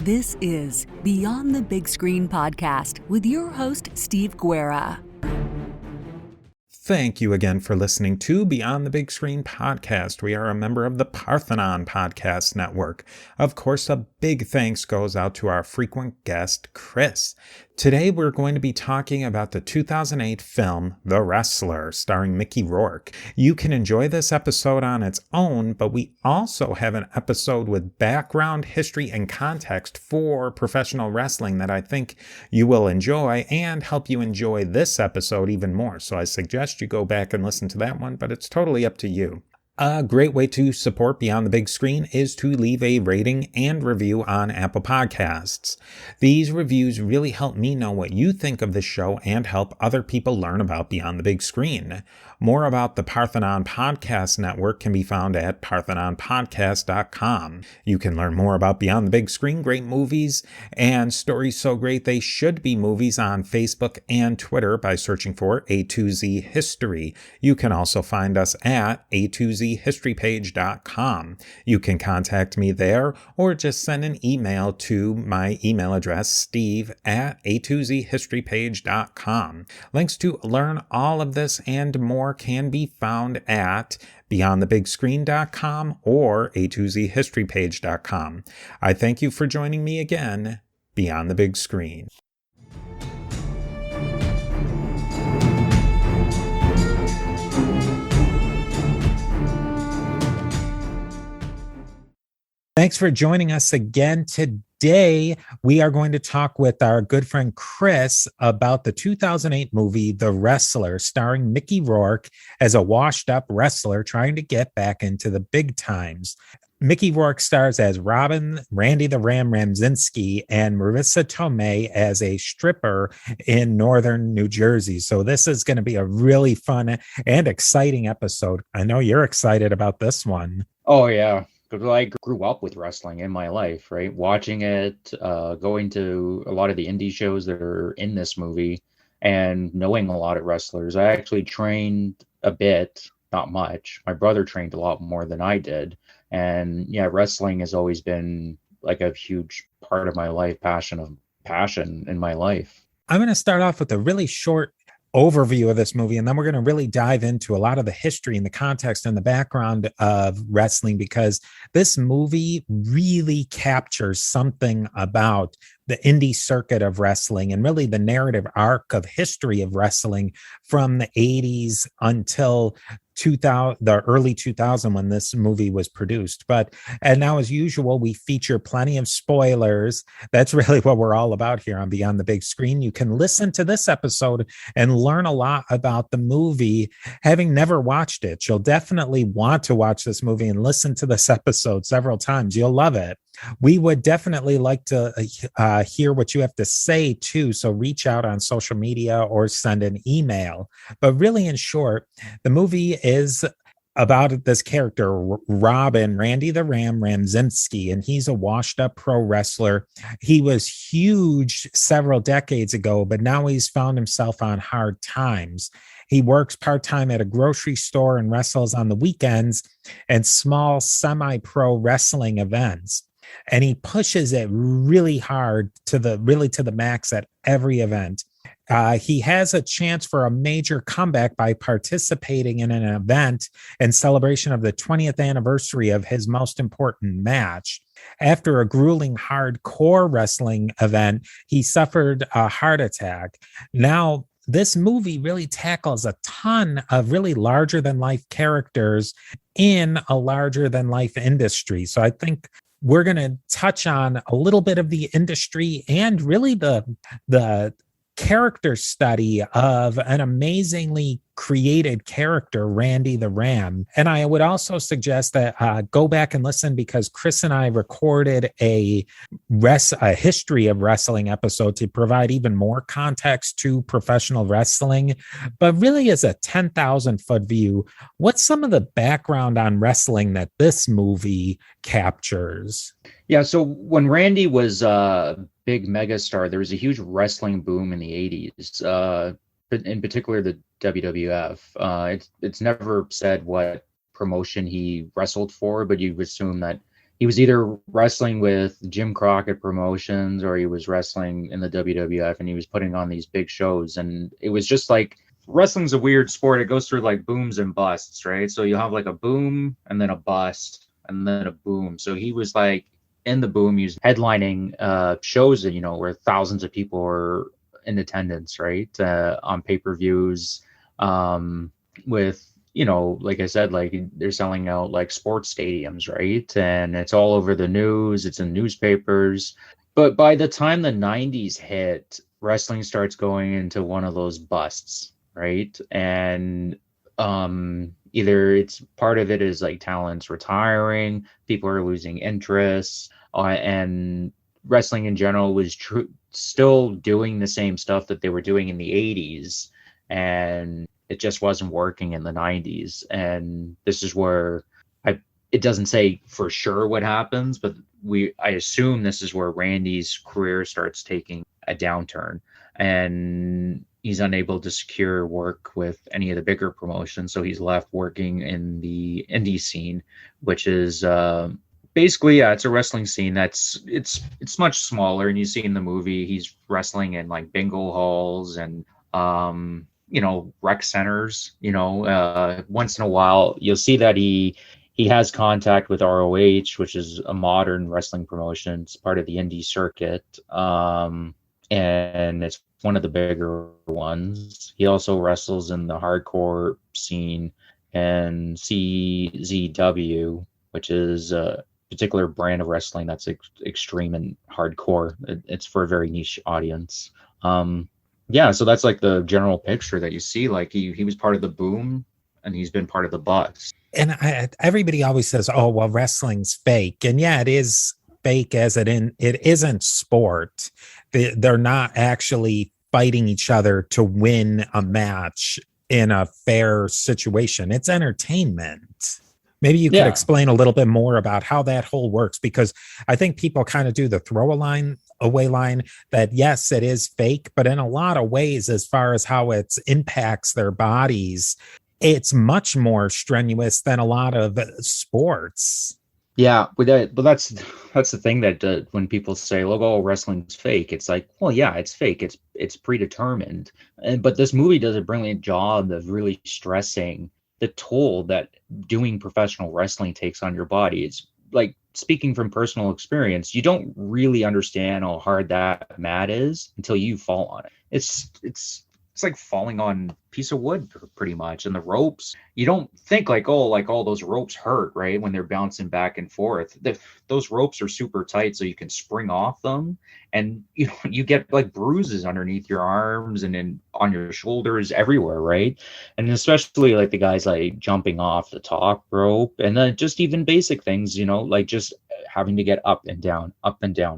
This is Beyond the Big Screen podcast with your host, Steve Guerra. Thank you again for listening to Beyond the Big Screen podcast. We are a member of the Parthenon Podcast Network. Of course, a big thanks goes out to our frequent guest, Chris. Today, we're going to be talking about the 2008 film, The Wrestler, starring Nikki Rourke. You can enjoy this episode on its own, but we also have an episode with background, history, and context for professional wrestling that I think you will enjoy and help you enjoy this episode even more. So I suggest you go back and listen to that one, but it's totally up to you. A great way to support Beyond the Big Screen is to leave a rating and review on Apple Podcasts. These reviews really help me know what you think of the show and help other people learn about Beyond the Big Screen. More about the Parthenon Podcast Network can be found at parthenonpodcast.com. You can learn more about Beyond the Big Screen, great movies, and stories so great they should be movies on Facebook and Twitter by searching for A2Z History. You can also find us at A2ZHistoryPage.com. You can contact me there or just send an email to my email address, steve@A2ZHistoryPage.com. Links to learn all of this and more can be found at beyondthebigscreen.com or A2ZHistoryPage.com. I thank you for joining me again, Beyond the Big Screen. Thanks for joining us again today. We are going to talk with our good friend Chris about the 2008 movie, The Wrestler, starring Nikki Rourke as a washed-up wrestler trying to get back into the big times. Nikki Rourke stars as Robin, Randy the Ram Sinsky, and Marissa Tomei as a stripper in northern New Jersey. So this is going to be a really fun and exciting episode. I know you're excited about this one. Oh, yeah. Because I grew up with wrestling in my life, right? Watching it, going to a lot of the indie shows that are in this movie, and knowing a lot of wrestlers. I actually trained a bit, not much. My brother trained a lot more than I did. And yeah, wrestling has always been like a huge part of my life, passion in my life. I'm going to start off with a really short overview of this movie, and then we're going to really dive into a lot of the history and the context and the background of wrestling, because this movie really captures something about the indie circuit of wrestling and really the narrative arc of history of wrestling from the 80s until the early 2000 when this movie was produced. And now, as usual, we feature plenty of spoilers. That's really what we're all about here on Beyond the Big Screen. You can listen to this episode and learn a lot about the movie, having never watched it. You'll definitely want to watch this movie and listen to this episode several times. You'll love it. We would definitely like to hear what you have to say too. So reach out on social media or send an email. But really, in short, the movie is about this character, Robin, Randy the Ram Sinsky, and he's a washed up pro wrestler. He was huge several decades ago, but now he's found himself on hard times. He works part-time at a grocery store and wrestles on the weekends and small semi-pro wrestling events. And he pushes it really hard to the max at every event. He has a chance for a major comeback by participating in an event in celebration of the 20th anniversary of his most important match. After a grueling hardcore wrestling event, he suffered a heart attack. Now, this movie really tackles a ton of really larger than life characters in a larger than life industry. So I think we're going to touch on a little bit of the industry and really the character study of an amazingly created character, Randy the Ram. And I would also suggest that go back and listen, because Chris and I recorded a history of wrestling episode to provide even more context to professional wrestling. But really, as a 10,000-foot view, what's some of the background on wrestling that this movie captures? Yeah, so when Randy was a big megastar, there was a huge wrestling boom in the 80s, but in particular the WWF. It's never said what promotion he wrestled for, but you assume that he was either wrestling with Jim Crockett Promotions or he was wrestling in the WWF, and he was putting on these big shows. And it was just like, wrestling's a weird sport. It goes through like booms and busts, right? So you have like a boom and then a bust and then a boom. So he was like in the boom, he was headlining shows that, where thousands of people were in attendance, right? On pay-per-views, with, like I said, like they're selling out like sports stadiums, right? And it's all over the news, it's in newspapers. But by the time the 90s hit, wrestling starts going into one of those busts, right? And either it's part of it is like talents retiring, people are losing interest, and wrestling in general was still doing the same stuff that they were doing in the 80s, and it just wasn't working in the 90s. And this is where it doesn't say for sure what happens, but I assume this is where Randy's career starts taking a downturn, and he's unable to secure work with any of the bigger promotions. So he's left working in the indie scene, which is basically, it's a wrestling scene it's much smaller. And you see in the movie, he's wrestling in like bingo halls and rec centers. Once in a while you'll see that he has contact with ROH, which is a modern wrestling promotion. It's part of the indie circuit, and it's one of the bigger ones. He also wrestles in the hardcore scene and CZW, which is a particular brand of wrestling that's extreme and hardcore. It's for a very niche audience. So that's like the general picture that you see. Like he was part of the boom, and he's been part of the bust. And everybody always says, "Oh, well, wrestling's fake," and yeah, it is fake, as it isn't sport. They're not actually fighting each other to win a match in a fair situation. It's entertainment. Maybe you could explain a little bit more about how that whole works, because I think people kind of do the away line that yes, it is fake, but in a lot of ways, as far as how it impacts their bodies, it's much more strenuous than a lot of sports. Yeah, but that's the thing that when people say, "Look, oh, wrestling's fake," it's like, well, yeah, it's fake. It's predetermined. But this movie does a brilliant job of really stressing the toll that doing professional wrestling takes on your body. It's like, speaking from personal experience, you don't really understand how hard that mat is until you fall on it. It's like falling on a piece of wood, pretty much. And the ropes, you don't think like, oh, like all those ropes hurt, right? When they're bouncing back and forth. Those ropes are super tight, so you can spring off them, and you get like bruises underneath your arms and on your shoulders, everywhere, right? And especially like the guys like jumping off the top rope, and then just even basic things, like just having to get up and down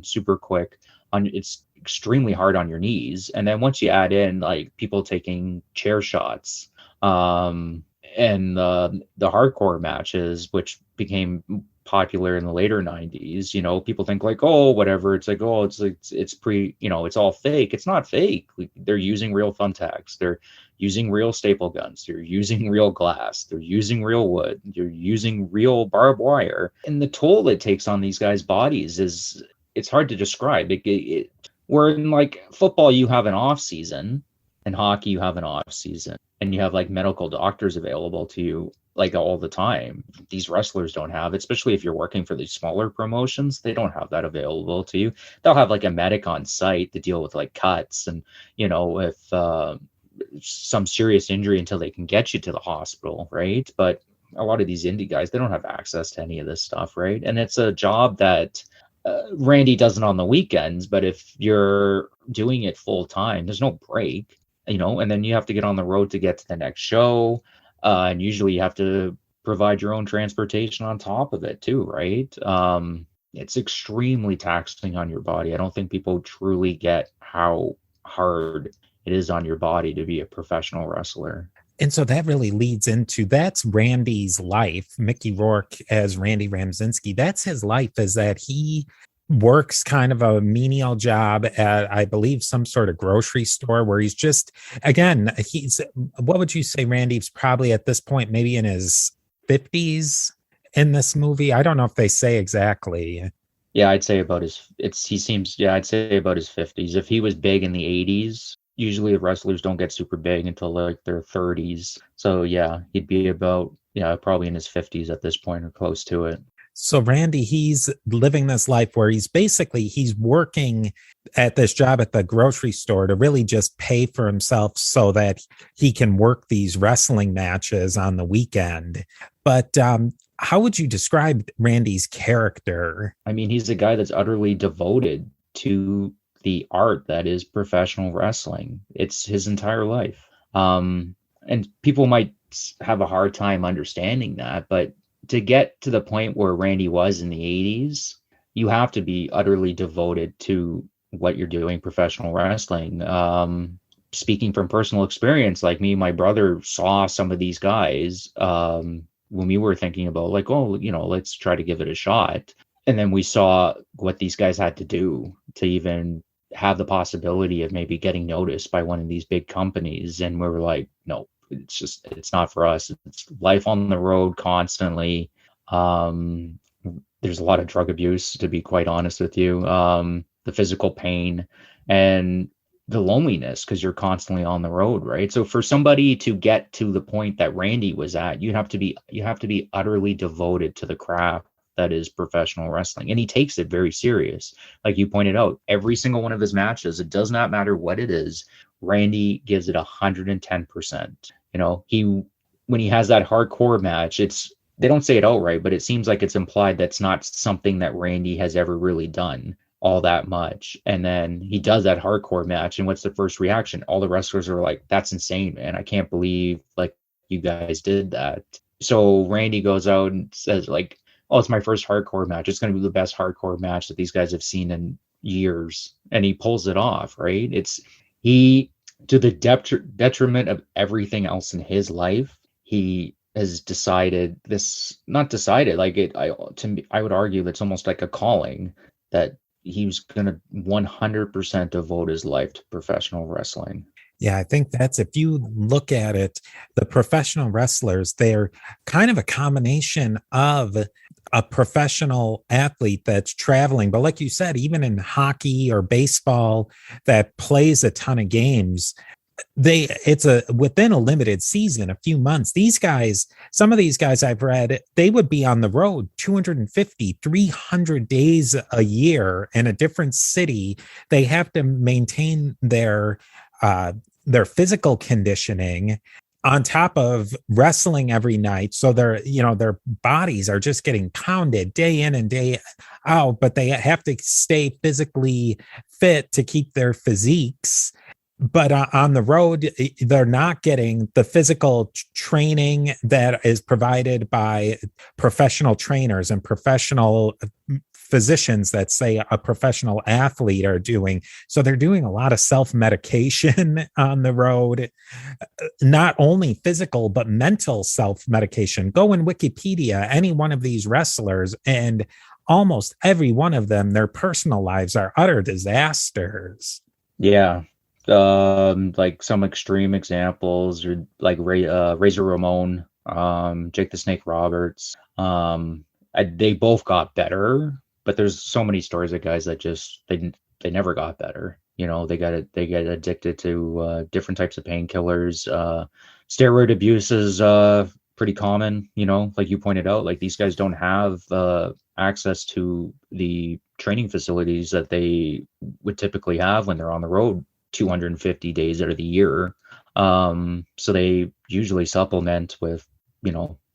super quick. It's extremely hard on your knees. And then once you add in like people taking chair shots, and the hardcore matches, which became popular in the later 90s, people think like, oh, whatever, it's like, oh, it's it's all fake. It's not fake. They're using real thumbtacks, they're using real staple guns, they're using real glass, they're using real wood, they're using real barbed wire. And the toll it takes on these guys' bodies it's hard to describe. Where in like football, you have an off season, and hockey, you have an off season, and you have like medical doctors available to you like all the time. These wrestlers don't have, especially if you're working for these smaller promotions, they don't have that available to you. They'll have like a medic on site to deal with like cuts and, if some serious injury until they can get you to the hospital, right? But a lot of these indie guys, they don't have access to any of this stuff, right? And it's a job that Randy does it on the weekends, but if you're doing it full time, there's no break, and then you have to get on the road to get to the next show. And usually you have to provide your own transportation on top of it too, right? It's extremely taxing on your body. I don't think people truly get how hard it is on your body to be a professional wrestler. And so that really leads into, that's Randy's life. Mickey Rourke as Randy Ramzinski, that's his life, is that he works kind of a menial job at, I believe, some sort of grocery store where he's just, again, what would you say, Randy's probably at this point maybe in his 50s, in this movie? I don't know if they say exactly. Yeah, I'd say about I'd say about his 50s. If he was big in the 80s, usually wrestlers don't get super big until like their 30s. So yeah, he'd be about, probably in his 50s at this point or close to it. So Randy, he's living this life where he's working at this job at the grocery store to really just pay for himself so that he can work these wrestling matches on the weekend. But how would you describe Randy's character? I mean, he's a guy that's utterly devoted to the art that is professional wrestling. It's his entire life. And people might have a hard time understanding that, but to get to the point where Randy was in the 80s, you have to be utterly devoted to what you're doing, professional wrestling. Speaking from personal experience, like me, my brother saw some of these guys when we were thinking about like, let's try to give it a shot. And then we saw what these guys had to do to even have the possibility of maybe getting noticed by one of these big companies. And we were like, no, it's not for us. It's life on the road constantly. There's a lot of drug abuse, to be quite honest with you. The physical pain and the loneliness, because you're constantly on the road, right? So for somebody to get to the point that Randy was at, you have to be utterly devoted to the craft that is professional wrestling. And he takes it very serious. Like you pointed out, every single one of his matches, it does not matter what it is, Randy gives it 110%. When he has that hardcore match, they don't say it outright, but it seems like it's implied that's not something that Randy has ever really done all that much. And then he does that hardcore match, and what's the first reaction? All the wrestlers are like, that's insane, man. I can't believe like you guys did that. So Randy goes out and says like, oh, it's my first hardcore match. It's going to be the best hardcore match that these guys have seen in years. And he pulls it off, right? To the detriment of everything else in his life, he has decided I would argue that's almost like a calling, that he was going to 100% devote his life to professional wrestling. Yeah, I think that's, if you look at it, the professional wrestlers, they're kind of a combination of a professional athlete that's traveling. But like you said, even in hockey or baseball that plays a ton of games, within a limited season, a few months, some of these guys I've read, they would be on the road 250, 300 days a year in a different city. They have to maintain their physical conditioning on top of wrestling every night. So their bodies are just getting pounded day in and day out, but they have to stay physically fit to keep their physiques. But on the road, they're not getting the physical training that is provided by professional trainers and professional physicians that, say, a professional athlete are doing. So they're doing a lot of self-medication on the road, not only physical, but mental self-medication. Go in Wikipedia, any one of these wrestlers, and almost every one of them, their personal lives are utter disasters. Yeah. Like some extreme examples are like Razor Ramon, Jake the Snake Roberts. They both got better, but there's so many stories of guys that just they never got better. They get addicted to different types of painkillers. Steroid abuse is pretty common. Like you pointed out, like these guys don't have access to the training facilities that they would typically have when they're on the road 250 days out of the year. So they usually supplement with,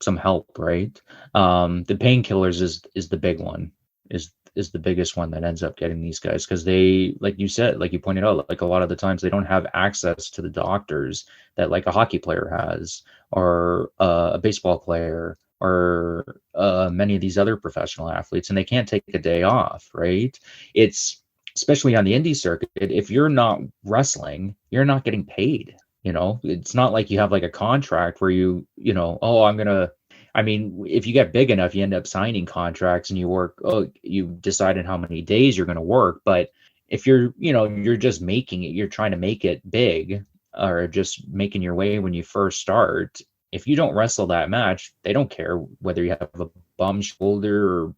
some help, right? The painkillers is the big one, is the biggest one that ends up getting these guys, because they, like you said, like you pointed out, like a lot of the times they don't have access to the doctors that like a hockey player has, or a baseball player, or many of these other professional athletes, and they can't take a day off, right? It's especially on the indie circuit, if you're not wrestling, you're not getting paid. It's not like you have like a contract where if you get big enough, you end up signing contracts and you decided how many days you're going to work. But if you're just making it, you're trying to make it big, or just making your way when you first start, if you don't wrestle that match, they don't care whether you have a bum shoulder or,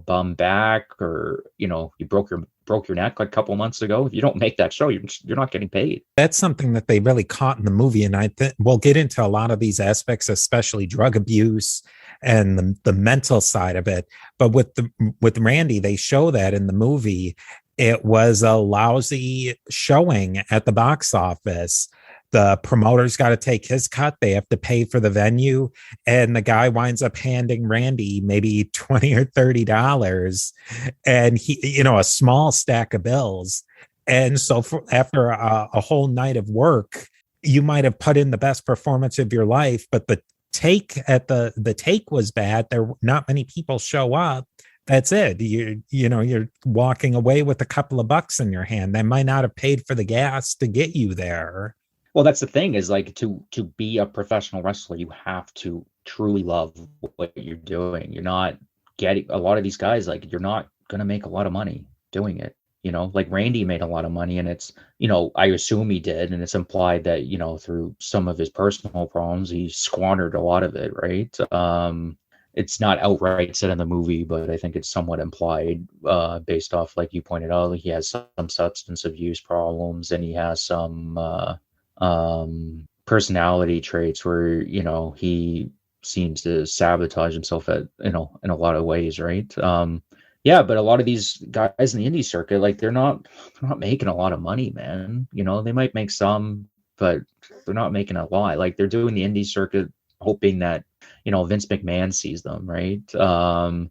bum back, or, you broke your neck like a couple months ago, if you don't make that show, you're not getting paid. That's something that they really caught in the movie. And I think we'll get into a lot of these aspects, especially drug abuse and the mental side of it. But with Randy, they show that in the movie. It was a lousy showing at the box office. The promoter's got to take his cut. They have to pay for the venue. And the guy winds up handing Randy maybe $20 or $30 and a small stack of bills. And so after a whole night of work, you might have put in the best performance of your life, but the take was bad. There not many people show up. That's it. You're walking away with a couple of bucks in your hand. They might not have paid for the gas to get you there. Well, that's the thing, is like to be a professional wrestler, you have to truly love what you're doing. You're not getting, a lot of these guys, like, you're not going to make a lot of money doing it. Like Randy made a lot of money, and it's, I assume he did. And it's implied that, through some of his personal problems, he squandered a lot of it. Right. It's not outright said in the movie, but I think it's somewhat implied, based off, like you pointed out, he has some substance abuse problems, and he has some personality traits where, he seems to sabotage himself in a lot of ways. Right. Yeah, but a lot of these guys in the indie circuit, like, they're not making a lot of money, man. They might make some, but they're not making a lot. Like, they're doing the indie circuit hoping that, Vince McMahon sees them, right? Or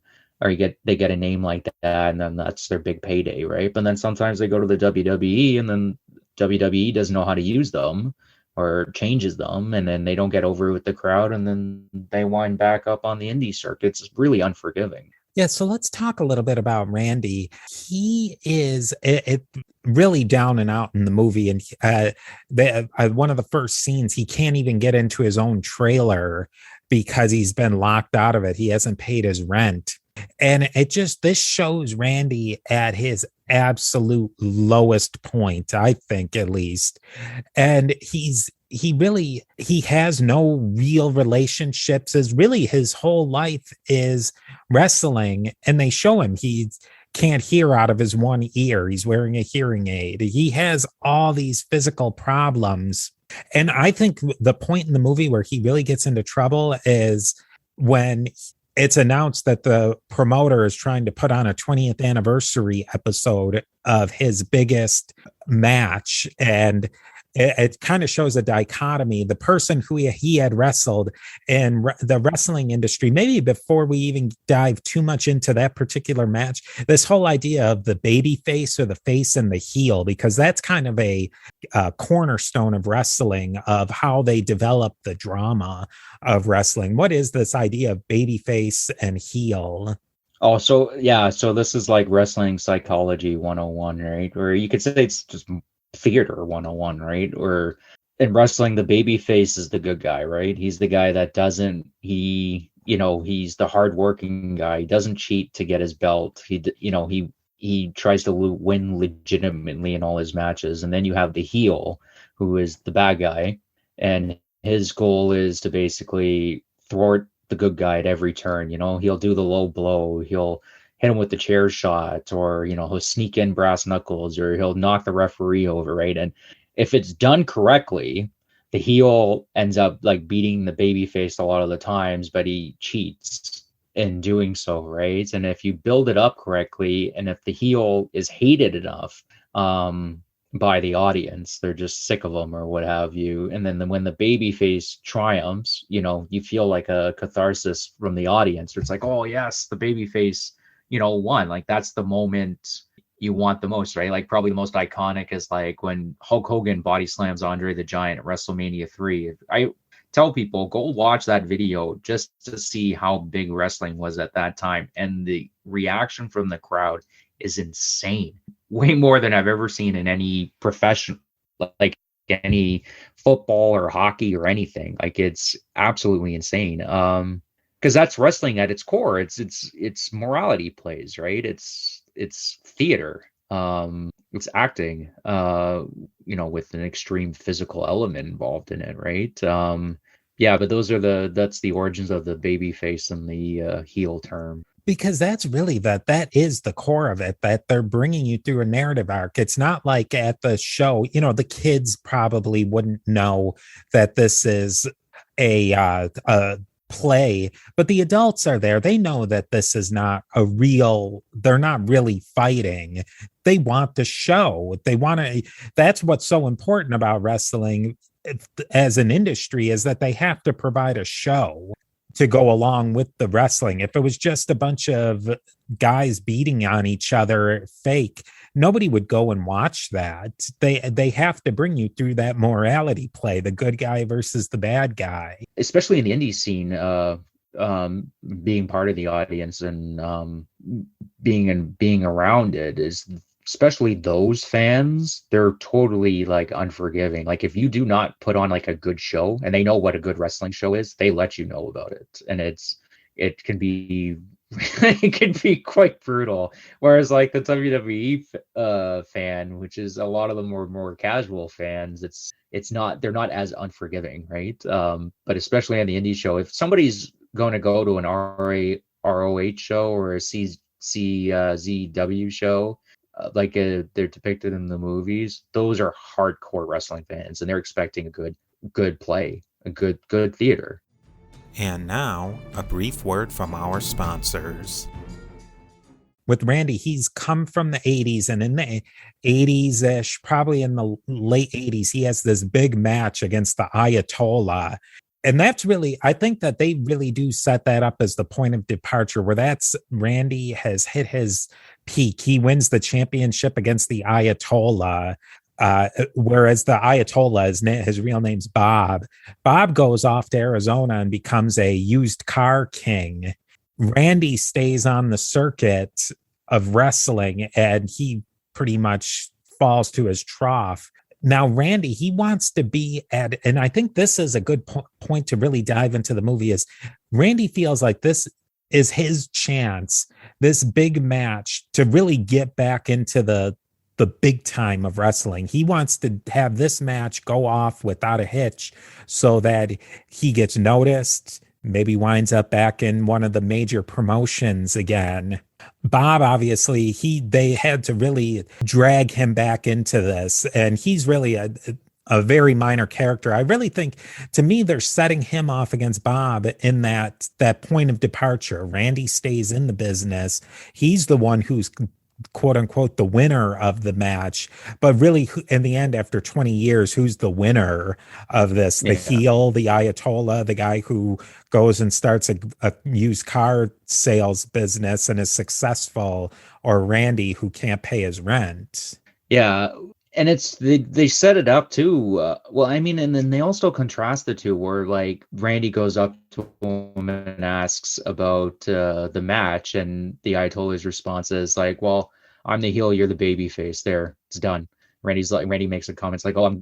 they get a name like that, and then that's their big payday, right? But then sometimes they go to the WWE, and then WWE doesn't know how to use them or changes them, and then they don't get over with the crowd, and then they wind back up on the indie circuit. It's really unforgiving. Yeah, so let's talk a little bit about Randy. He is really down and out in the movie, and one of the first scenes, he can't even get into his own trailer because he's been locked out of it. He hasn't paid his rent. And this shows Randy at his absolute lowest point, I think, at least. And he has no real relationships. His whole life is wrestling, and they show him he can't hear out of his one ear. He's wearing a hearing aid. He has all these physical problems. And I think the point in the movie where he really gets into trouble is when it's announced that the promoter is trying to put on a 20th anniversary episode of his biggest match. And it kind of shows a dichotomy. The person who he had wrestled in the wrestling industry, maybe before we even dive too much into that particular match, this whole idea of the baby face or the face and the heel, because that's kind of a cornerstone of wrestling, of how they develop the drama of wrestling. What is this idea of baby face and heel? Oh, so this is like wrestling psychology 101, right? Or you could say it's just theater 101, right? Or in wrestling, the baby face is the good guy, right? He's the guy that he's the hardworking guy. He doesn't cheat to get his belt. He tries to win legitimately in all his matches. And then you have the heel, who is the bad guy, and his goal is to basically thwart the good guy at every turn. He'll do the low blow, he'll hit him with the chair shot, or he'll sneak in brass knuckles, or he'll knock the referee over, right? And if it's done correctly, the heel ends up like beating the baby face a lot of the times, but he cheats in doing so, right? And if you build it up correctly, and if the heel is hated enough by the audience, they're just sick of them or what have you, and then when the baby face triumphs, you feel like a catharsis from the audience. It's like, oh yes, the baby face won. Like, that's the moment you want the most, right? Like, probably the most iconic is like when Hulk Hogan body slams Andre the Giant at WrestleMania 3. I tell people, go watch that video just to see how big wrestling was at that time. And the reaction from the crowd is insane. Way more than I've ever seen in any profession, like any football or hockey or anything. Like, it's absolutely insane. Because that's wrestling at its core. It's morality plays, right? It's theater. It's acting, with an extreme physical element involved in it, right? Yeah, but that's the origins of the baby face and the heel term. Because that's really that is the core of it, that they're bringing you through a narrative arc. It's not like at the show, the kids probably wouldn't know that this is a play, but the adults are there. They know that this is not they're not really fighting. They want the show. That's what's so important about wrestling as an industry, is that they have to provide a show to go along with the wrestling. If it was just a bunch of guys beating on each other fake, nobody would go and watch that. They have to bring you through that morality play, the good guy versus the bad guy. Especially in the indie scene, being part of the audience and being around it is, especially those fans, they're totally like unforgiving. Like if you do not put on like a good show, and they know what a good wrestling show is, they let you know about it, and it can be it can be quite brutal. Whereas like the WWE fan, which is a lot of the more casual fans, they're not as unforgiving, right? But especially on the indie show, if somebody's going to go to an ROH show or a CZW show, like they're depicted in the movies, those are hardcore wrestling fans, and they're expecting a good play, a good theater. And now, a brief word from our sponsors. With Randy, he's come from the 80s, and in the 80s-ish, probably in the late 80s, he has this big match against the Ayatollah. And that's really, I think that they really do set that up as the point of departure, where Randy has hit his peak. He wins the championship against the Ayatollah, whereas the Ayatollah, his real name's Bob. Bob goes off to Arizona and becomes a used car king. Randy stays on the circuit of wrestling, and he pretty much falls to his trough. Now, Randy, he wants to be and I think this is a good point to really dive into the movie, is Randy feels like this is his chance, this big match, to really get back into the big time of wrestling. He wants to have this match go off without a hitch so that he gets noticed, maybe winds up back in one of the major promotions again. Bob, obviously, they had to really drag him back into this, and he's really a very minor character. I really think, to me, they're setting him off against Bob in that point of departure. Randy stays in the business. He's the one who's quote unquote the winner of the match, but really in the end, after 20 years, who's the winner of this? The heel, the Ayatollah, the guy who goes and starts a used car sales business and is successful, or Randy, who can't pay his rent? Yeah. And they set it up too. Well, I mean, and then they also contrast the two, where like Randy goes up to a woman and asks about the match, and the Ayatollah's response is like, "Well, I'm the heel, you're the baby face. There, it's done." Randy makes a comment like, "Oh,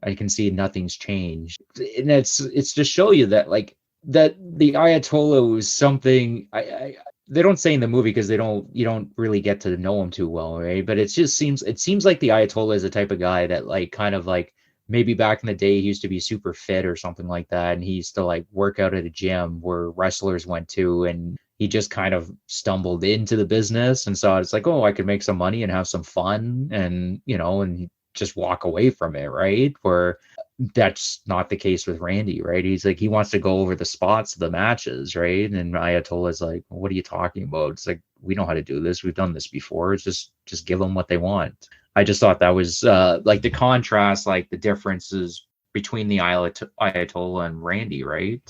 I can see nothing's changed," and it's to show you that like that the Ayatollah was something. They don't say in the movie because you don't really get to know him too well, right? But it seems like the Ayatollah is the type of guy that like kind of like maybe back in the day he used to be super fit or something like that, and he used to like work out at a gym where wrestlers went to, and he just kind of stumbled into the business and saw it's like, oh, I could make some money and have some fun, and and just walk away from it, right? Where that's not the case with Randy, right? He's like, he wants to go over the spots of the matches, right? And Ayatollah's like, what are you talking about? It's like, we know how to do this. We've done this before. It's just give them what they want. I just thought that was like the contrast, like the differences between the Ayatollah and Randy, right?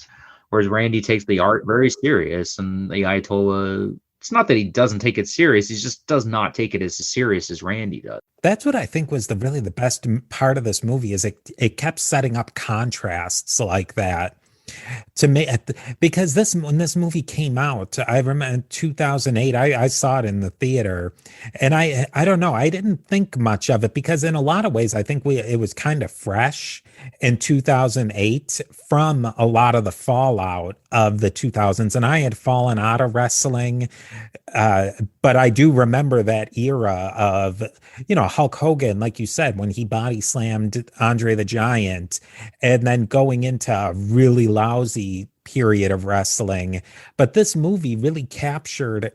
Whereas Randy takes the art very serious, and the Ayatollah, it's not that he doesn't take it serious. He just does not take it as serious as Randy does. That's what I think was really the best part of this movie, is it kept setting up contrasts like that. to me because when this movie came out, I remember in 2008, I saw it in the theater, and I don't know, I didn't think much of it because in a lot of ways I think it was kind of fresh in 2008 from a lot of the fallout of the 2000s, and I had fallen out of wrestling, but I do remember that era of, Hulk Hogan, like you said, when he body slammed Andre the Giant, and then going into a really lousy period of wrestling. But this movie really captured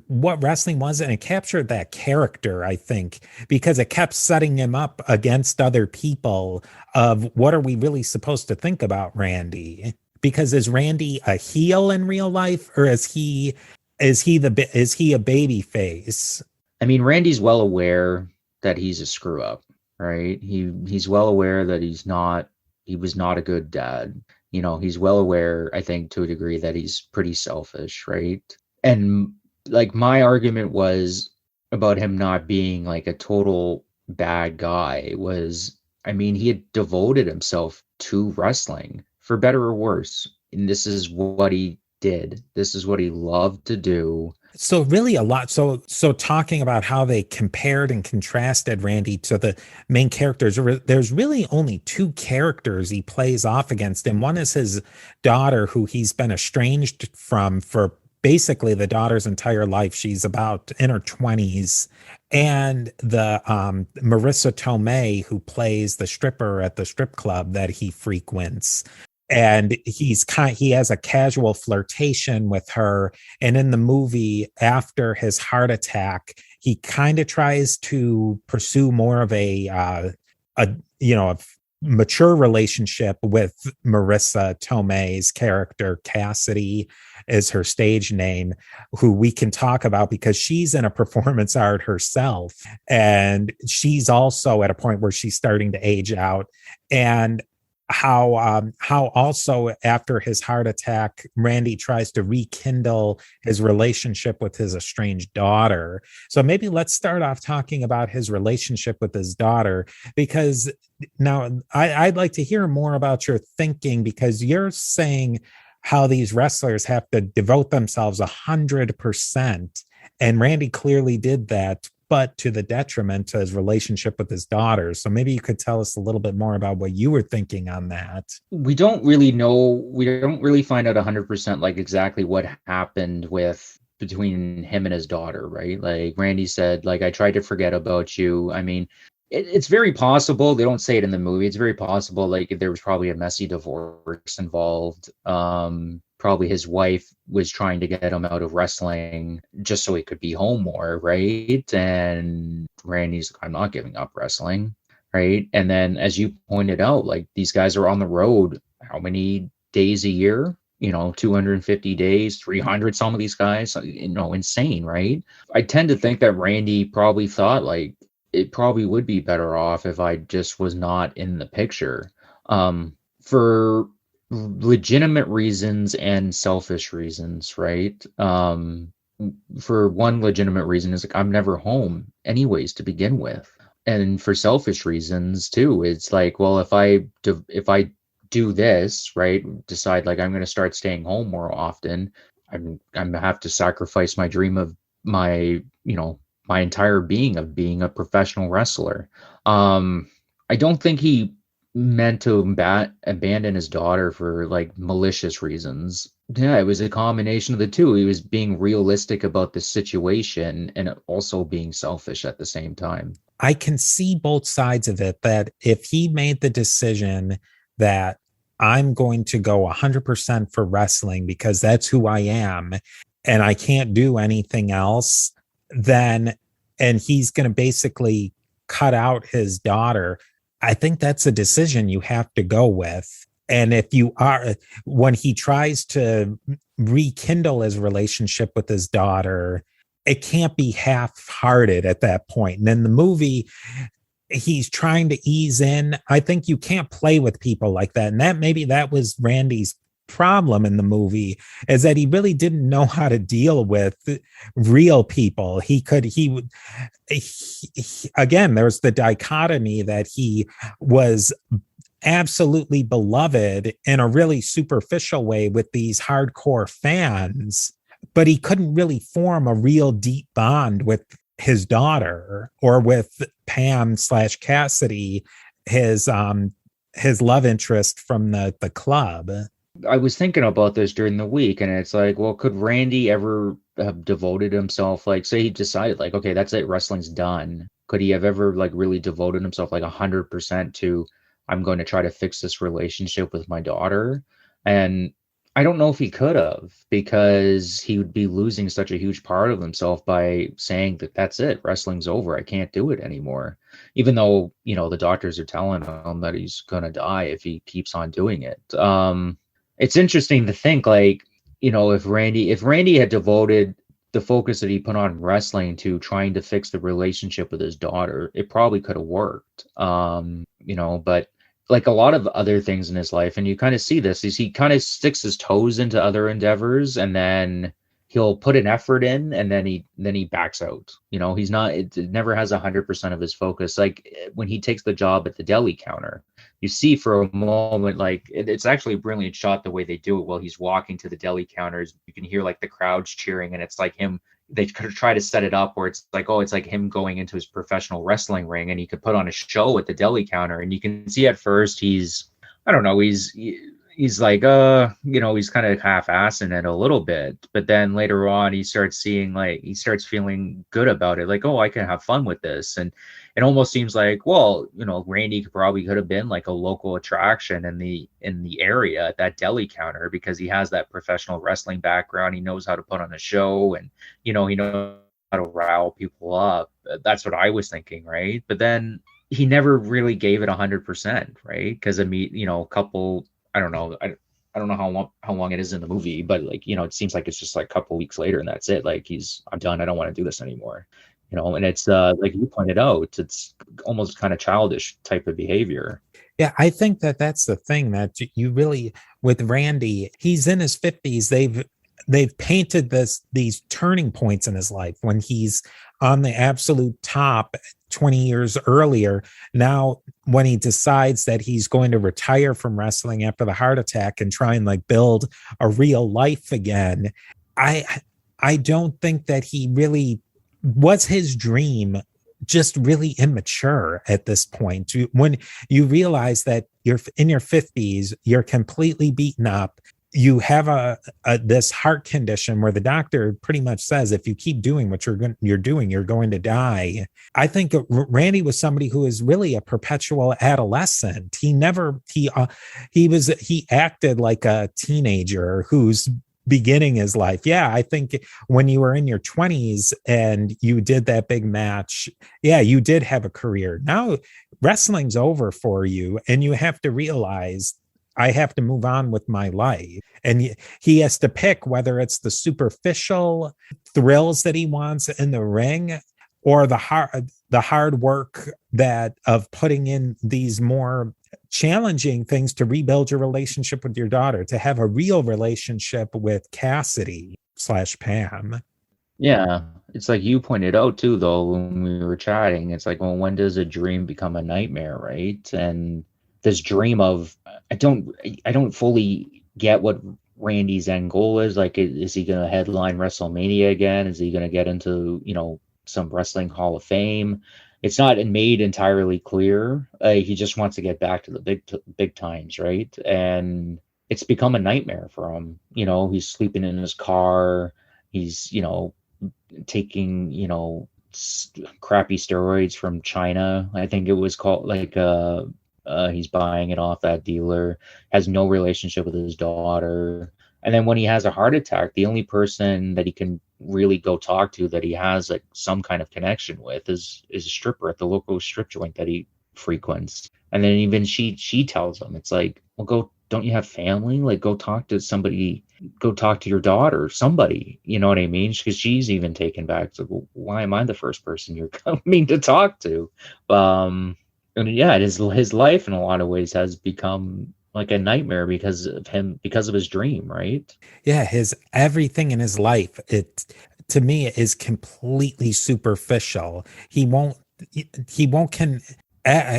what wrestling was, and it captured that character, I think, because it kept setting him up against other people of what are we really supposed to think about Randy? Because is Randy a heel in real life, or is he a baby face? I mean, Randy's well aware that he's a screw up, right? He's well aware that he was not a good dad. He's well aware, I think, to a degree, that he's pretty selfish, right? And like my argument was about him not being like a total bad guy was, I mean, he had devoted himself to wrestling for better or worse. And this is what he did. This is what he loved to do. So really a lot. So talking about how they compared and contrasted Randy to the main characters, there's really only two characters he plays off against him. One is his daughter, who he's been estranged from for basically the daughter's entire life. She's about in her 20s. And the Marissa Tomei, who plays the stripper at the strip club that he frequents. And he has a casual flirtation with her. And in the movie, after his heart attack, he kind of tries to pursue more of a mature relationship with Marissa Tomei's character. Cassidy is her stage name, who we can talk about because she's in a performance art herself. And she's also at a point where she's starting to age out. And how also after his heart attack, Randy tries to rekindle his relationship with his estranged daughter. So maybe let's start off talking about his relationship with his daughter, because now I'd like to hear more about your thinking, because you're saying how these wrestlers have to devote themselves 100%. And Randy clearly did that, but to the detriment to his relationship with his daughter. So maybe you could tell us a little bit more about what you were thinking on that. We don't really know. We don't really find out 100% like exactly what happened between him and his daughter, right? Like Randy said, like, I tried to forget about you. I mean, it's very possible. They don't say it in the movie. It's very possible like there was probably a messy divorce involved. Probably his wife was trying to get him out of wrestling just so he could be home more, right? And Randy's like, I'm not giving up wrestling, right? And then, as you pointed out, like these guys are on the road how many days a year? 250 days, 300, some of these guys, insane, right? I tend to think that Randy probably thought like it probably would be better off if I just was not in the picture. For legitimate reasons and selfish reasons, right? For one legitimate reason is like I'm never home anyways to begin with, and for selfish reasons too, it's like, well, if I do this, right, decide like I'm going to start staying home more often, I'm gonna have to sacrifice my dream of my entire being of being a professional wrestler. I don't think he meant to abandon his daughter for like malicious reasons. Yeah, it was a combination of the two. He was being realistic about the situation and also being selfish at the same time. I can see both sides of it, that if he made the decision that I'm going to go 100% for wrestling because that's who I am and I can't do anything else, and he's going to basically cut out his daughter, I think that's a decision you have to go with. And if you are, when he tries to rekindle his relationship with his daughter, it can't be half-hearted at that point. And in the movie, he's trying to ease in. I think you can't play with people like that. And maybe that was Randy's problem in the movie, is that he really didn't know how to deal with real people. Again, there's the dichotomy that he was absolutely beloved in a really superficial way with these hardcore fans, but he couldn't really form a real deep bond with his daughter or with Pam / Cassidy, his love interest from the club. I was thinking about this during the week, and it's like, well, could Randy ever have devoted himself, like, say he decided, like, okay, that's it, wrestling's done. Could he have ever, like, really devoted himself, like, 100% to, I'm going to try to fix this relationship with my daughter? And I don't know if he could have, because he would be losing such a huge part of himself by saying that that's it, wrestling's over, I can't do it anymore. Even though, you know, the doctors are telling him that he's going to die if he keeps on doing it. It's interesting to think, like, you know, if Randy had devoted the focus that he put on wrestling to trying to fix the relationship with his daughter, it probably could have worked. You know, but like a lot of other things in his life, and you kind of see this, is he kind of sticks his toes into other endeavors, and then he'll put an effort in, and then he backs out. You know, he's not, it never has 100% of his focus. Like when he takes the job at the deli counter, you see for a moment, like it's actually a brilliant shot the way they do it. While he's walking to the deli counters, you can hear like the crowds cheering, and it's like him, they could try to set it up where it's like, oh, it's like him going into his professional wrestling ring, and he could put on a show at the deli counter. And you can see at first he's, I don't know, he's like, you know, he's kind of half-assing it a little bit, but then later on he starts seeing, like, he starts feeling good about it, like, oh, I can have fun with this. And it almost seems like, well, you know, Randy could have been like a local attraction in the area at that deli counter, because he has that professional wrestling background. He knows how to put on a show, and, you know, he knows how to rile people up. That's what I was thinking, right? But then he never really gave it 100%, right? Because, I mean, you know, a couple, I don't know. I don't know how long it is in the movie, but, like, you know, it seems like it's just like a couple weeks later and that's it. Like, I'm done. I don't want to do this anymore. You know, and it's like you pointed out, it's almost kind of childish type of behavior. Yeah, I think that's the thing that you really, with Randy, he's in his 50s. They've painted these turning points in his life when he's on the absolute top 20 years earlier. Now, when he decides that he's going to retire from wrestling after the heart attack and try and like build a real life again, I don't think that he really was his dream, just really immature at this point. When you realize that you're in your 50s, you're completely beaten up, you have this heart condition where the doctor pretty much says, if you keep doing what you're doing, you're going to die. I think Randy was somebody who is really a perpetual adolescent. He acted like a teenager who's beginning his life. Yeah, I think when you were in your 20s and you did that big match, yeah, you did have a career. Now wrestling's over for you, and you have to realize, I have to move on with my life. And he has to pick whether it's the superficial thrills that he wants in the ring, or the hard work of putting in these more challenging things to rebuild your relationship with your daughter, to have a real relationship with Cassidy / Pam. Yeah, it's like you pointed out too, though, when we were chatting, it's like, well, when does a dream become a nightmare, right? And this dream of, I don't fully get what Randy's end goal is. Like, is he going to headline WrestleMania again? Is he going to get into, you know, some wrestling Hall of Fame? It's not made entirely clear. He just wants to get back to the big times, right? And it's become a nightmare for him. You know, he's sleeping in his car. He's, you know, taking, you know, crappy steroids from China. I think it was called, like, he's buying it off that dealer, has no relationship with his daughter. And then when he has a heart attack, the only person that he can really go talk to, that he has like some kind of connection with, is a stripper at the local strip joint that he frequents. And then even she tells him, it's like, well, don't you have family? Like, go talk to somebody, go talk to your daughter, somebody, you know what I mean? Because she's even taken back. It's like, well, why am I the first person you're coming to talk to? And yeah, his life in a lot of ways has become like a nightmare because of his dream, right? Yeah, his everything in his life, it to me is completely superficial. He won't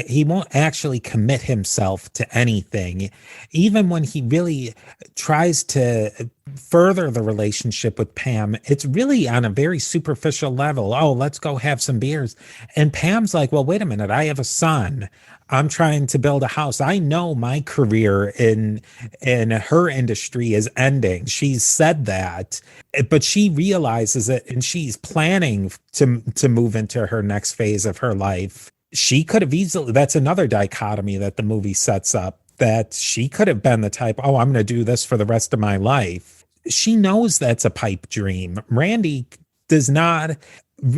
He won't actually commit himself to anything. Even when he really tries to further the relationship with Pam, it's really on a very superficial level. Oh, let's go have some beers. And Pam's like, well, wait a minute. I have a son. I'm trying to build a house. I know my career in her industry is ending. She's said that, but she realizes it, and she's planning to move into her next phase of her life. She could have easily, that's another dichotomy that the movie sets up, that she could have been the type, oh, I'm going to do this for the rest of my life. She knows that's a pipe dream. Randy does not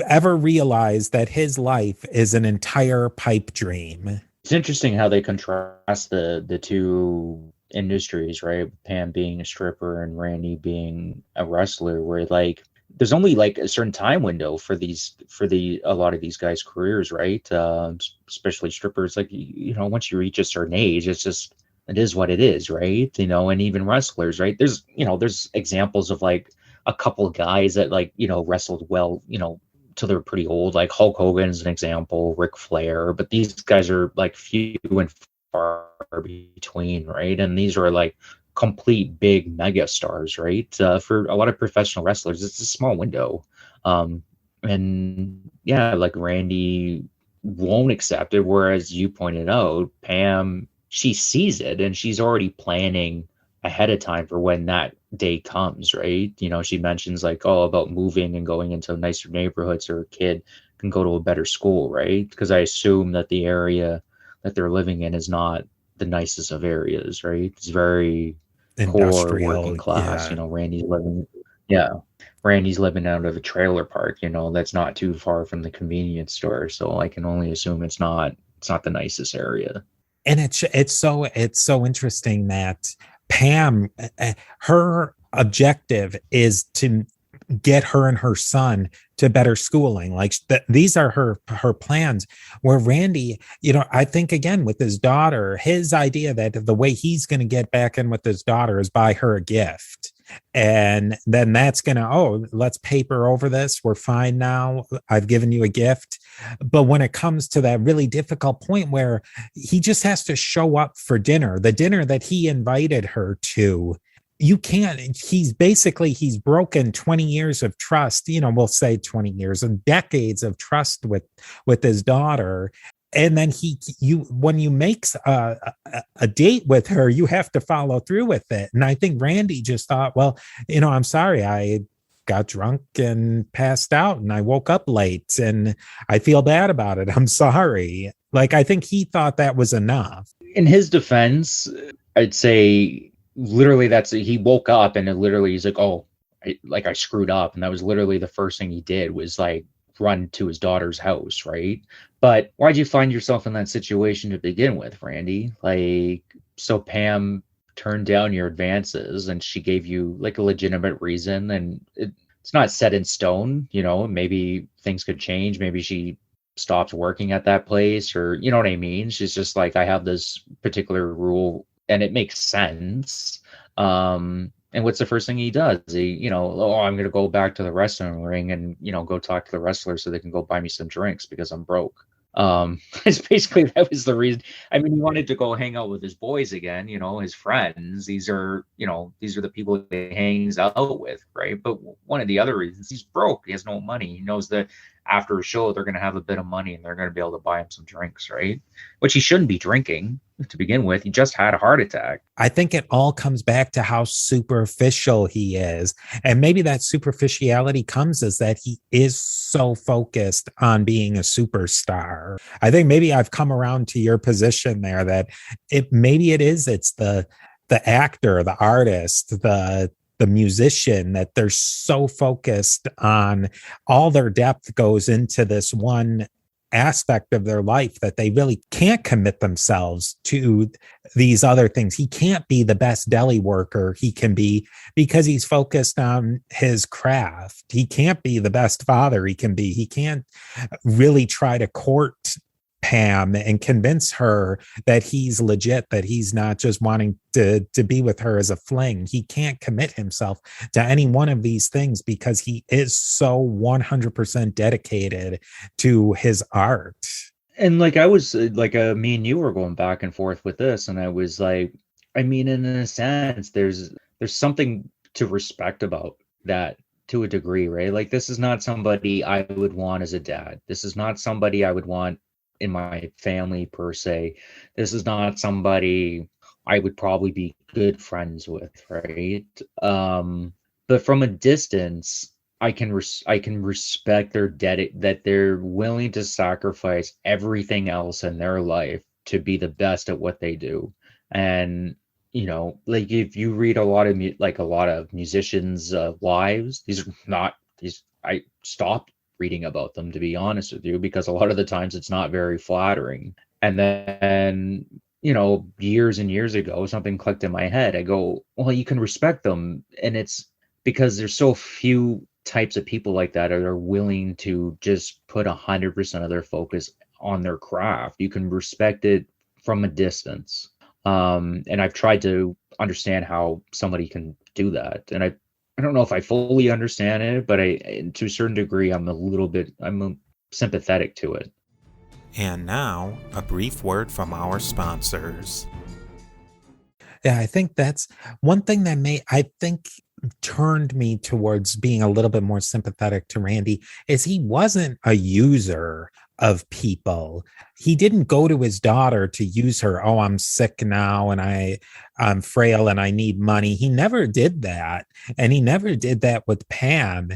ever realize that his life is an entire pipe dream. It's interesting how they contrast the two industries, right? Pam being a stripper and Randy being a wrestler, where like there's only like a certain time window for a lot of these guys' careers, right? Especially strippers, like, you know, once you reach a certain age, it is what it is, right? You know, and even wrestlers, right? There's examples of like a couple of guys that, like, you know, wrestled well, you know, till they're pretty old. Like Hulk Hogan's an example, Ric Flair, but these guys are like few and far between, right? And these are like complete big mega stars, right? For a lot of professional wrestlers, it's a small window. And yeah, like Randy won't accept it, whereas you pointed out, Pam, she sees it and she's already planning ahead of time for when that day comes, right? You know, she mentions like, oh, about moving and going into nicer neighborhoods, or a kid can go to a better school, right? Because I assume that the area that they're living in is not the nicest of areas, right? It's very poor, working class. You know, Randy's living out of a trailer park, you know, that's not too far from the convenience store. So I can only assume it's not the nicest area. And it's so interesting that Pam, her objective is to get her and her son to better schooling. Like these are her plans. Where Randy, you know, I think again with his daughter, his idea that the way he's going to get back in with his daughter is buy her a gift. And then that's going to, oh, let's paper over this. We're fine now. I've given you a gift. But when it comes to that really difficult point where he just has to show up for dinner, the dinner that he invited her to, you can't, he's broken 20 years of trust, you know, we'll say 20 years and decades of trust with his daughter. And then when you make a date with her, you have to follow through with it. And I think Randy just thought, well, you know, I'm sorry, I got drunk and passed out and I woke up late and I feel bad about it. I'm sorry. Like, I think he thought that was enough. In his defense, I'd say literally he woke up and he's like, oh, I screwed up. And that was literally the first thing he did, was like run to his daughter's house, right? But why'd you find yourself in that situation to begin with, Randy? Like, so Pam turned down your advances and she gave you like a legitimate reason, and it's not set in stone, you know, maybe things could change. Maybe she stopped working at that place, or, you know what I mean? She's just like, I have this particular rule and it makes sense. And what's the first thing he does? He, you know, oh, I'm going to go back to the wrestling ring and, you know, go talk to the wrestlers so they can go buy me some drinks because I'm broke. It's basically, that was the reason. I mean, he wanted to go hang out with his boys again, you know, his friends. These are the people he hangs out with, right? But one of the other reasons, he's broke. He has no money. He knows that after a show, they're going to have a bit of money and they're going to be able to buy him some drinks, right? Which he shouldn't be drinking to begin with. He just had a heart attack. I think it all comes back to how superficial he is. And maybe that superficiality comes as that he is so focused on being a superstar. I think maybe I've come around to your position there, that it's the actor, the artist, the musician, that they're so focused on, all their depth goes into this one aspect of their life that they really can't commit themselves to these other things. He can't be the best deli worker he can be because he's focused on his craft. He can't be the best father he can be. He can't really try to court Pam and convince her that he's legit, that he's not just wanting to be with her as a fling. He can't commit himself to any one of these things because he is so 100% dedicated to his art. And like I was like me and you were going back and forth with this, and I was like, I mean, in a sense, there's something to respect about that to a degree, right? Like this is not somebody I would want as a dad. This is not somebody I would want in my family per se. This is not somebody I would probably be good friends with, right? But from a distance, I can respect that they're willing to sacrifice everything else in their life to be the best at what they do. And like if you read a lot of a lot of musicians' lives, these are not these. I stopped reading about them, to be honest with you, because a lot of the times it's not very flattering. And then years and years ago, something clicked in my head. I go, well, you can respect them, and it's because there's so few types of people like that are willing to just put 100% of their focus on their craft. You can respect it from a distance. And I've tried to understand how somebody can do that. And I don't know if I fully understand it, but to a certain degree, I'm sympathetic to it. And now, a brief word from our sponsors. Yeah, I think that's one thing that turned me towards being a little bit more sympathetic to Randy is he wasn't a user of people. He didn't go to his daughter to use her. Oh, I'm sick now and I'm frail and I need money. He never did that. And he never did that with Pam.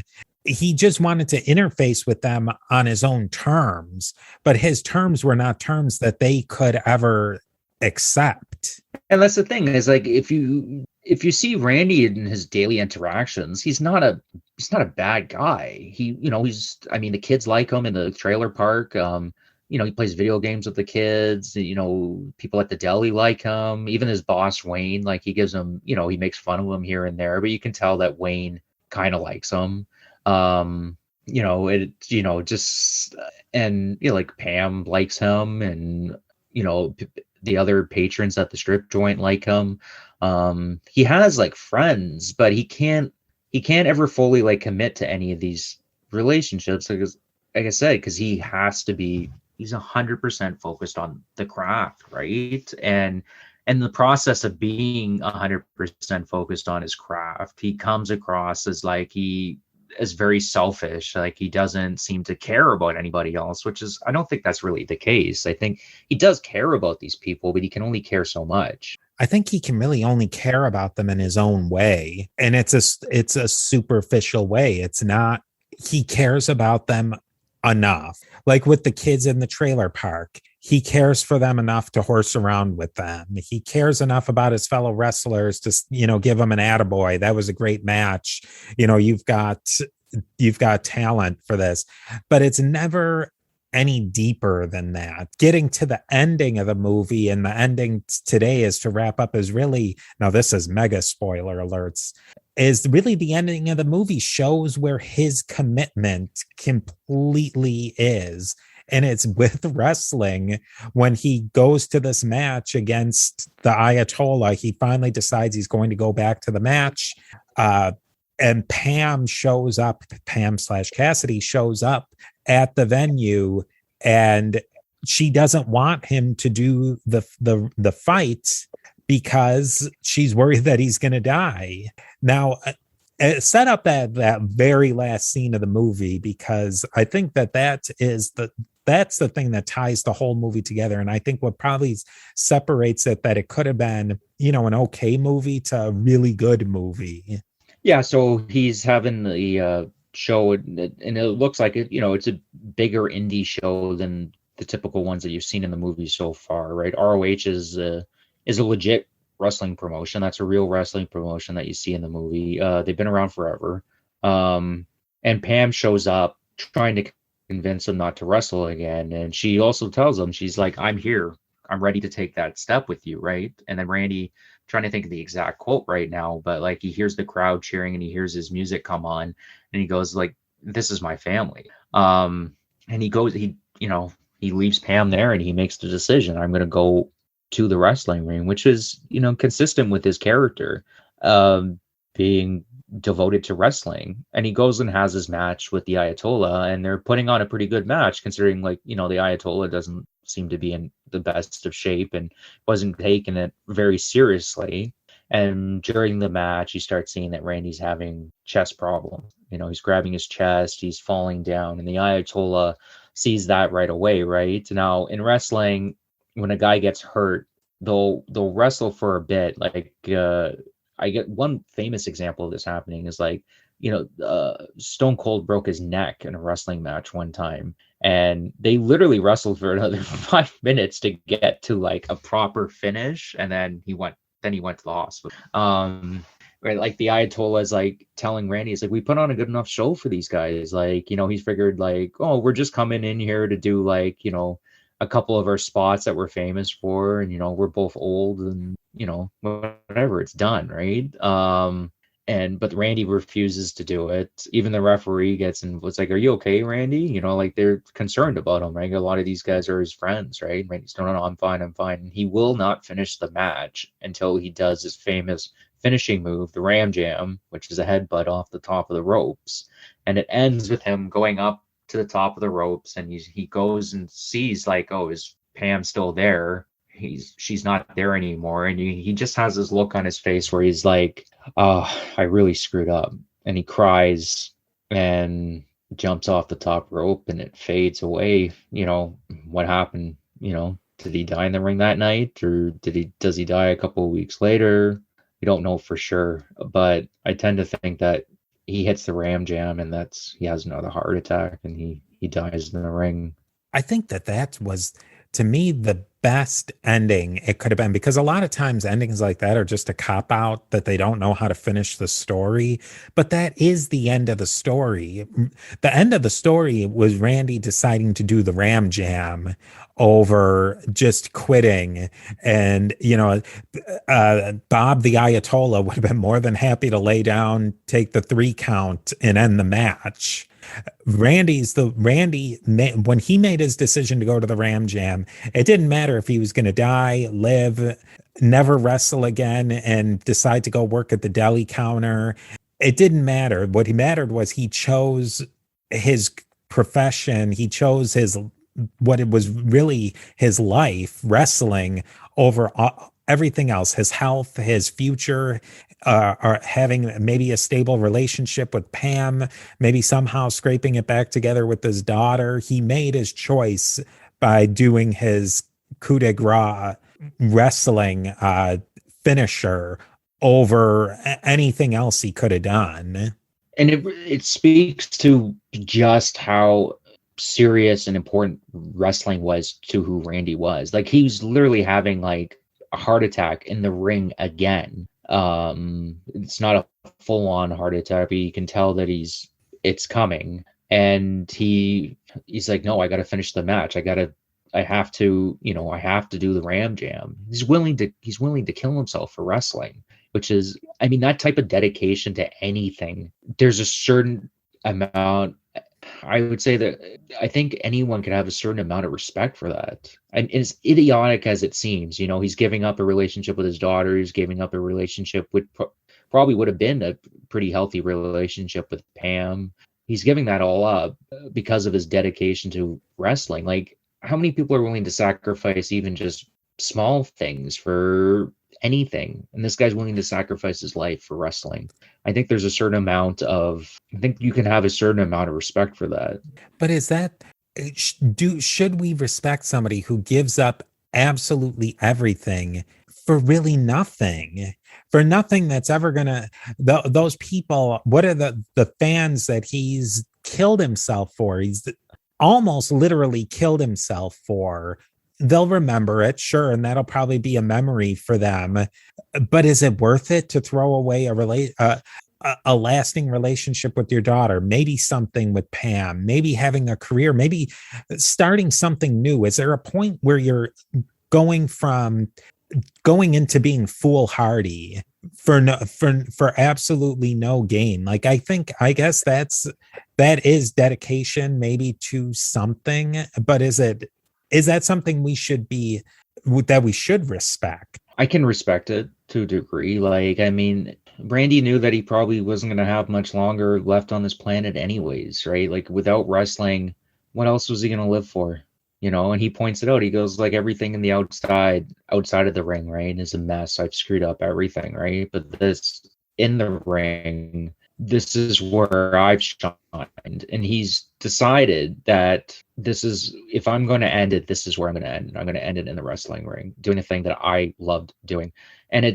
He just wanted to interface with them on his own terms, but his terms were not terms that they could ever accept. And that's the thing is like, if you see Randy in his daily interactions, he's not a bad guy. The kids like him in the trailer park. He plays video games with the kids. People at the deli like him. Even his boss, Wayne, like he gives him, he makes fun of him here and there, but you can tell that Wayne kind of likes him. Like Pam likes him, and, the other patrons at the strip joint like him. He has like friends, but he can't ever fully like commit to any of these relationships because, like I said, because he's 100% focused on the craft, right? And the process of being 100% focused on his craft, he comes across as like he is very selfish, like he doesn't seem to care about anybody else, which is, I don't think that's really the case. I think he does care about these people, but he can only care so much. I think he can really only care about them in his own way. And it's a superficial way. It's not, he cares about them enough. Like with the kids in the trailer park, he cares for them enough to horse around with them. He cares enough about his fellow wrestlers to, give them an attaboy. That was a great match. You've got talent for this, but it's never any deeper than that. Getting to the ending of the movie, and the ending today is to wrap up, is really, now this is mega spoiler alerts, is really the ending of the movie shows where his commitment completely is. And it's with wrestling. When he goes to this match against the Ayatollah, he finally decides he's going to go back to the match. And Pam shows up, Pam/Cassidy shows up at the venue, and she doesn't want him to do the fight because she's worried that he's going to die. Now, set up that very last scene of the movie, because I think that's the thing that ties the whole movie together. And I think what probably separates it, that it could have been, an okay movie to a really good movie. Yeah, so he's having the show, and it looks like it's a bigger indie show than the typical ones that you've seen in the movie so far, right? ROH is a legit wrestling promotion. That's a real wrestling promotion that you see in the movie. They've been around forever. And Pam shows up trying to convince him not to wrestle again, and she also tells him, she's like, I'm here, I'm ready to take that step with you, right? And then Randy, trying to think of the exact quote right now, but like he hears the crowd cheering and he hears his music come on, and he goes like, this is my family. And he goes, he leaves Pam there, and he makes the decision, I'm going to go to the wrestling ring, which is, consistent with his character, being devoted to wrestling. And he goes and has his match with the Ayatollah, and they're putting on a pretty good match, considering, like, the Ayatollah doesn't seemed to be in the best of shape and wasn't taking it very seriously. And during the match, you start seeing that Randy's having chest problems. He's grabbing his chest, he's falling down, and the Ayatollah sees that right away, right? Now, in wrestling, when a guy gets hurt, they'll wrestle for a bit. Like, I get one famous example of this happening is like, Stone Cold broke his neck in a wrestling match one time, and they literally wrestled for another 5 minutes to get to like a proper finish, and then he went to the hospital. Right, like the Ayatollah is like telling Randy, it's like, we put on a good enough show for these guys. Like, he's figured like, oh, we're just coming in here to do like, a couple of our spots that we're famous for, and we're both old, and whatever, it's done, right? But Randy refuses to do it. Even the referee gets in, was like, are you okay, Randy? Like they're concerned about him, right? A lot of these guys are his friends, right? Randy's no, I'm fine. And he will not finish the match until he does his famous finishing move, the Ram Jam, which is a headbutt off the top of the ropes. And it ends with him going up to the top of the ropes, and he goes and sees like, oh, is Pam still there? She's not there anymore, and he just has this look on his face where he's like, oh, I really screwed up, and he cries and jumps off the top rope, and it fades away. What happened? Did he die in the ring that night, or does he die a couple of weeks later? We don't know for sure, but I tend to think that he hits the Ram Jam, and he has another heart attack, and he dies in the ring. I think that was, to me, the best ending it could have been, because a lot of times endings like that are just a cop out, that they don't know how to finish the story. But that is the end of the story. The end of the story was Randy deciding to do the Ram Jam over just quitting. And, Bob the Ayatollah would have been more than happy to lay down, take the 3 count, and end the match. Randy, when he made his decision to go to the Ram Jam, it didn't matter if he was going to die, live, never wrestle again, and decide to go work at the deli counter. It didn't matter. What mattered was he chose his profession. He chose what it was really his life, wrestling, over everything else, his health, his future, or having maybe a stable relationship with Pam, maybe somehow scraping it back together with his daughter. He made his choice by doing his coup de grace wrestling finisher over anything else he could have done. And it speaks to just how serious and important wrestling was to who Randy was. Like, he was literally having like a heart attack in the ring again. It's not a full-on heart attack, but you can tell that it's coming, and he's like, no, I got to finish the match. I have to do the Ram Jam. He's willing to kill himself for wrestling, which is, I mean, that type of dedication to anything. There's a certain amount, I would say, that I think anyone could have a certain amount of respect for that. And as idiotic as it seems, he's giving up a relationship with his daughter. He's giving up a relationship with probably would have been a pretty healthy relationship with Pam. He's giving that all up because of his dedication to wrestling. Like, how many people are willing to sacrifice even just small things for anything? And this guy's willing to sacrifice his life for wrestling. I think there's a certain amount I think you can have a certain amount of respect for that. But should we respect somebody who gives up absolutely everything for really nothing? For nothing that's ever gonna, those people, what are the fans that he's killed himself for? He's almost literally killed himself for. They'll remember it, sure, and that'll probably be a memory for them. But is it worth it to throw away a lasting relationship with your daughter? Maybe something with Pam, maybe having a career, maybe starting something new. Is there a point where you're going into being foolhardy for absolutely no gain? Like, I guess that is dedication, maybe, to something, but is that something we should respect? I can respect it to a degree. Like, I mean, Randy knew that he probably wasn't going to have much longer left on this planet anyways, right? Like, without wrestling, what else was he going to live for? And he points it out. He goes, like, everything in the outside of the ring, right, is a mess. I've screwed up everything, right? But this in the ring, this is where I've shined. And he's decided that this is, if I'm going to end it, this is where I'm going to end it. I'm going to end it in the wrestling ring, doing a thing that I loved doing. And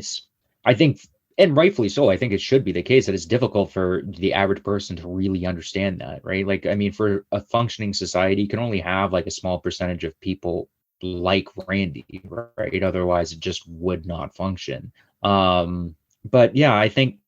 I think, and rightfully so, I think it should be the case that it's difficult for the average person to really understand that, right? Like, I mean, for a functioning society, you can only have like a small percentage of people like Randy, right? Otherwise, it just would not function. But yeah, I think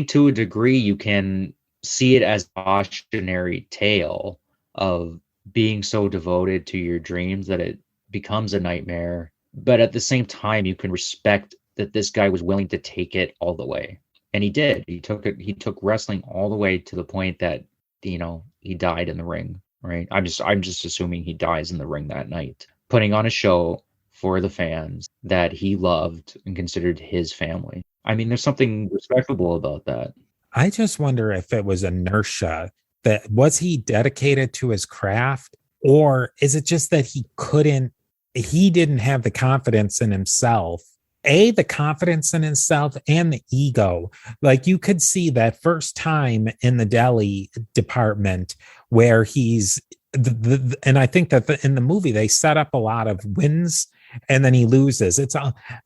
to a degree you can see it as a cautionary tale of being so devoted to your dreams that it becomes a nightmare. But at the same time, you can respect that this guy was willing to take it all the way. And he did. He took wrestling all the way to the point that, he died in the ring, right? I'm just assuming he dies in the ring that night, putting on a show for the fans that he loved and considered his family. I mean, there's something respectable about that. I just wonder if it was inertia. That was he dedicated to his craft, or is it just that he didn't have the confidence in himself, the confidence in himself and the ego. Like, you could see that first time in the deli department where he's and I think that in the movie they set up a lot of wins and then he loses.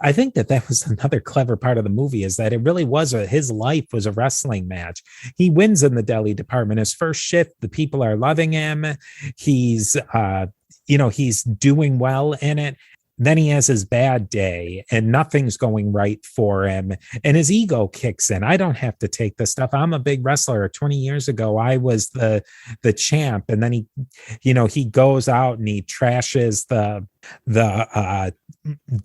I think that was another clever part of the movie, is that it really was his life was a wrestling match. He wins in the deli department. His first shift, the people are loving him. He's he's doing well in it. Then he has his bad day and nothing's going right for him. And his ego kicks in. I don't have to take this stuff. I'm a big wrestler. 20 years ago, I was the champ. And then he goes out and he trashes the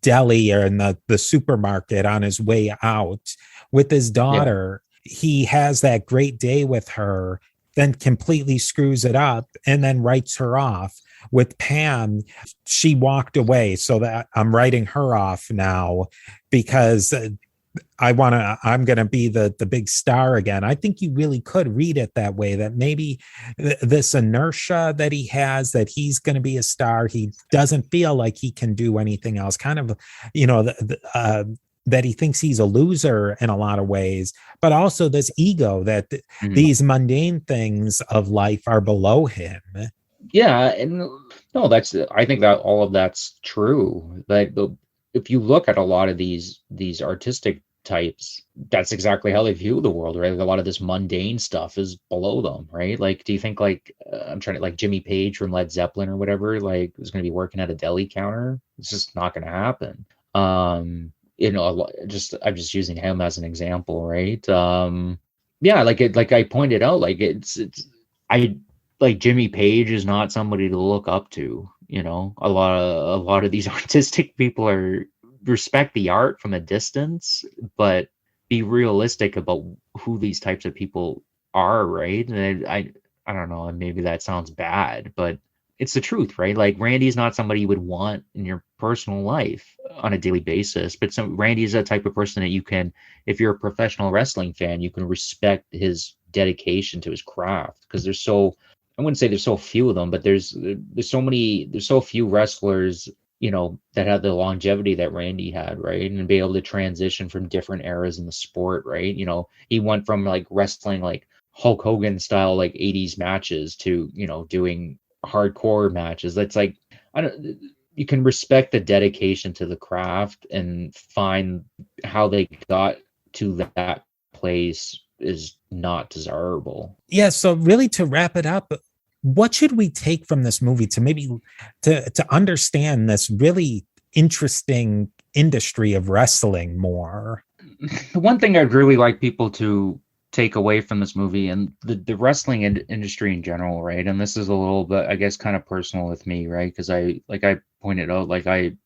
deli or in the supermarket on his way out with his daughter. Yeah. He has that great day with her, then completely screws it up and then writes her off. With Pam, she walked away, so that I'm writing her off now because I'm going to be the big star again. I think you really could read it that way, that maybe this inertia that he has, that he's going to be a star. He doesn't feel like he can do anything else, kind of, that he thinks he's a loser in a lot of ways, but also this ego that these mundane things of life are below him. Yeah, and no, I think that all of that's true. Like, if you look at a lot of these artistic types, that's exactly how they view the world, right? Like, a lot of this mundane stuff is below them, right? Like, do you think I'm trying to, like, Jimmy Page from Led Zeppelin or whatever, like, is going to be working at a deli counter? It's just not going to happen. I'm just using him as an example, right? Yeah, like I pointed out, like, like, Jimmy Page is not somebody to look up to. A lot of these artistic people respect the art from a distance, but be realistic about who these types of people are, right? And I don't know, maybe that sounds bad, but it's the truth, right? Like, Randy's not somebody you would want in your personal life on a daily basis, but Randy is a type of person that you can, if you're a professional wrestling fan, you can respect his dedication to his craft, because I wouldn't say there's so few of them, but there's so few wrestlers, that have the longevity that Randy had, right? And be able to transition from different eras in the sport, right? He went from, like, wrestling like Hulk Hogan style, like, 80s matches to, doing hardcore matches. That's like, you can respect the dedication to the craft and find how they got to that place is not desirable. Yeah. So really, to wrap it up, what should we take from this movie to maybe to understand this really interesting industry of wrestling more? One thing I'd really like people to take away from this movie, and the wrestling industry in general, right? And this is a little bit, I guess, kind of personal with me, right? Because I pointed out, like, I've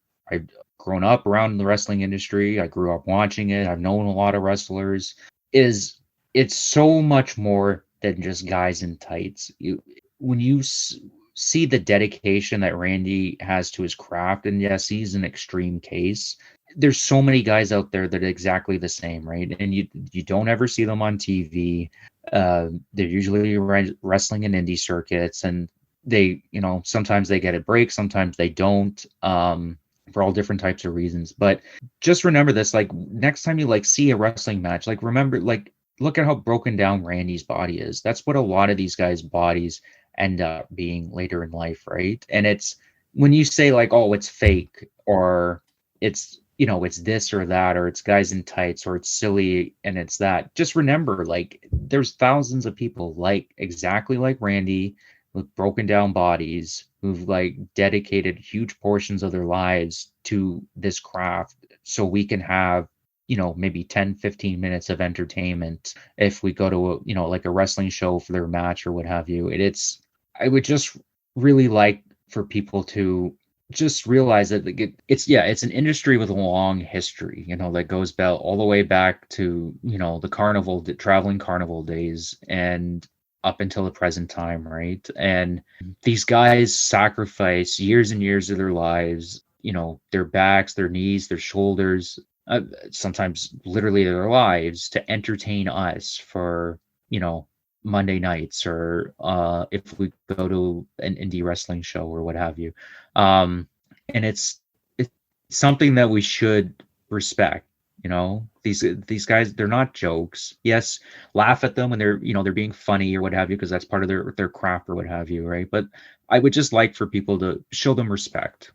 grown up around the wrestling industry. I grew up watching it. I've known a lot of wrestlers. It's so much more than just guys in tights. When you see the dedication that Randy has to his craft, and yes, he's an extreme case. There's so many guys out there that are exactly the same, right? And you don't ever see them on TV. They're usually wrestling in indie circuits, and they, sometimes they get a break, sometimes they don't, for all different types of reasons. But just remember this, like next time you like see a wrestling match, like remember, like look at how broken down Randy's body is. That's what a lot of these guys' bodies end up being later in life, right? And it's when you say like, oh, it's fake, or it's, it's this or that, or it's guys in tights, or it's silly and it's that, just remember, like there's thousands of people like exactly like Randy with broken down bodies who've like dedicated huge portions of their lives to this craft so we can have, maybe 10-15 minutes of entertainment if we go to a, like a wrestling show for their match or what have you. I would just really like for people to just realize that it's an industry with a long history, that goes all the way back to, the traveling carnival days and up until the present time, right? And these guys sacrifice years and years of their lives, their backs, their knees, their shoulders, sometimes literally their lives, to entertain us for, Monday nights, or if we go to an indie wrestling show or what have you. And it's something that we should respect. These guys, they're not jokes. Yes, laugh at them when they're they're being funny or what have you, because that's part of their craft or what have you, right? But I would just like for people to show them respect,